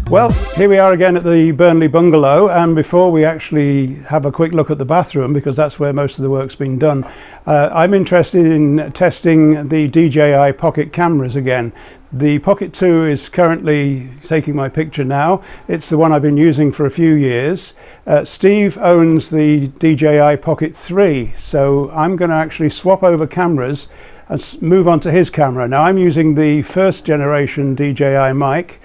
Well, here we are again at the Burnley Bungalow, and before we actually have a quick look at the bathroom, because that's where most of the work's been done, I'm interested in testing the DJI Pocket cameras again. The Pocket 2 is currently taking my picture now. It's the one I've been using for a few years. Steve owns the DJI Pocket 3, so I'm going to actually swap over cameras and move on to his camera. Now I'm using the first generation DJI mic.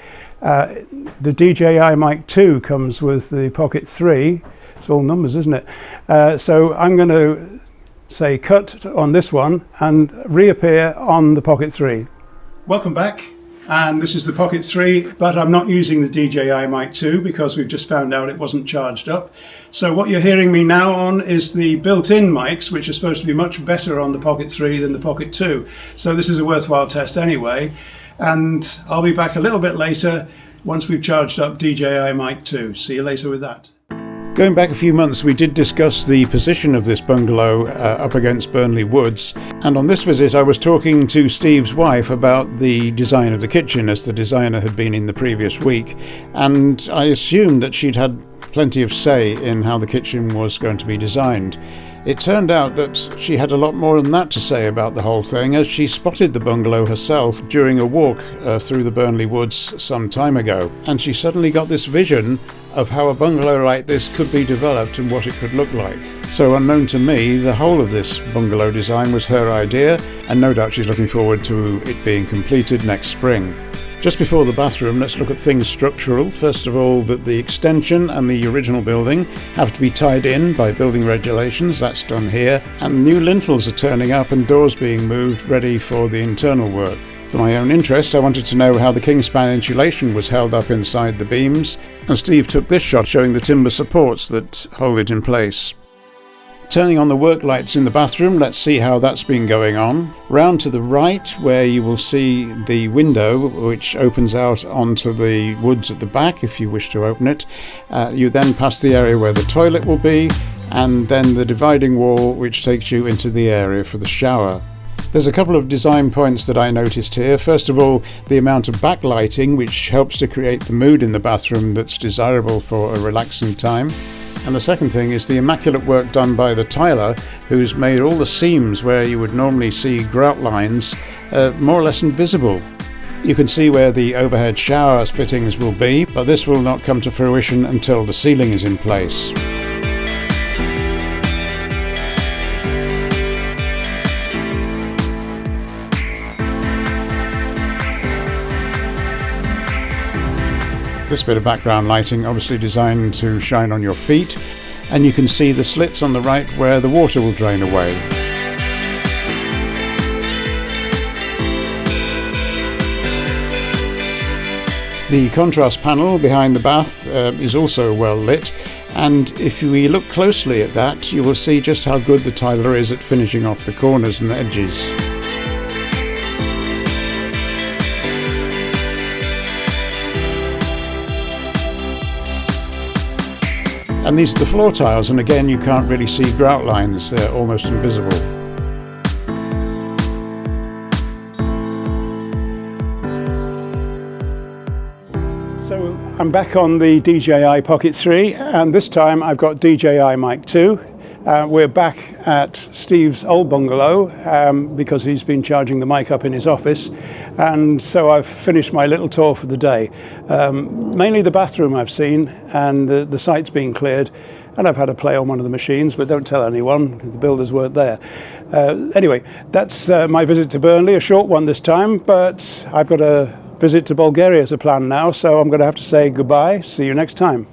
The DJI Mic 2 comes with the Pocket 3. It's all numbers, isn't it? So I'm going to say cut on this one and reappear on the Pocket 3. Welcome back, and this is the Pocket 3, but I'm not using the DJI Mic 2 because we've just found out it wasn't charged up. So what you're hearing me now on is the built-in mics, which are supposed to be much better on the Pocket 3 than the Pocket 2. So this is a worthwhile test anyway. And I'll be back a little bit later once we've charged up DJI Mic 2. See you later with that. Going back a few months, we did discuss the position of this bungalow up against Burnley Woods, and on this visit I was talking to Steve's wife about the design of the kitchen, as the designer had been in the previous week, and I assumed that she'd had plenty of say in how the kitchen was going to be designed. It turned out that she had a lot more than that to say about the whole thing, as she spotted the bungalow herself during a walk through the Burnley Woods some time ago, and she suddenly got this vision of how a bungalow like this could be developed and what it could look like. So unknown to me, the whole of this bungalow design was her idea, and no doubt she's looking forward to it being completed next spring. Just before the bathroom, let's look at things structural. First of all, that the extension and the original building have to be tied in by building regulations. That's done here. And new lintels are turning up and doors being moved, ready for the internal work. For my own interest, I wanted to know how the kingspan insulation was held up inside the beams, and Steve took this shot showing the timber supports that hold it in place. Turning on the work lights in the bathroom, let's see how that's been going on. Round to the right, where you will see the window which opens out onto the woods at the back if you wish to open it. You then pass the area where the toilet will be, and then the dividing wall which takes you into the area for the shower. There's a couple of design points that I noticed here. First of all, the amount of backlighting, which helps to create the mood in the bathroom that's desirable for a relaxing time. And the second thing is the immaculate work done by the tiler, who's made all the seams where you would normally see grout lines more or less invisible. You can see where the overhead shower fittings will be, but this will not come to fruition until the ceiling is in place. This bit of background lighting obviously designed to shine on your feet, and you can see the slits on the right where the water will drain away. The contrast panel behind the bath is also well lit, and if we look closely at that, you will see just how good the tiler is at finishing off the corners and the edges. And these are the floor tiles, and again you can't really see grout lines, they're almost invisible. So I'm back on the DJI Pocket 3, and this time I've got DJI Mic 2. We're back at Steve's old bungalow because he's been charging the mic up in his office, and so I've finished my little tour for the day. Mainly the bathroom I've seen, and the site's been cleared, and I've had a play on one of the machines, but don't tell anyone, the builders weren't there. Anyway, that's my visit to Burnley, a short one this time, but I've got a visit to Bulgaria as a plan now, so I'm going to have to say goodbye. See you next time.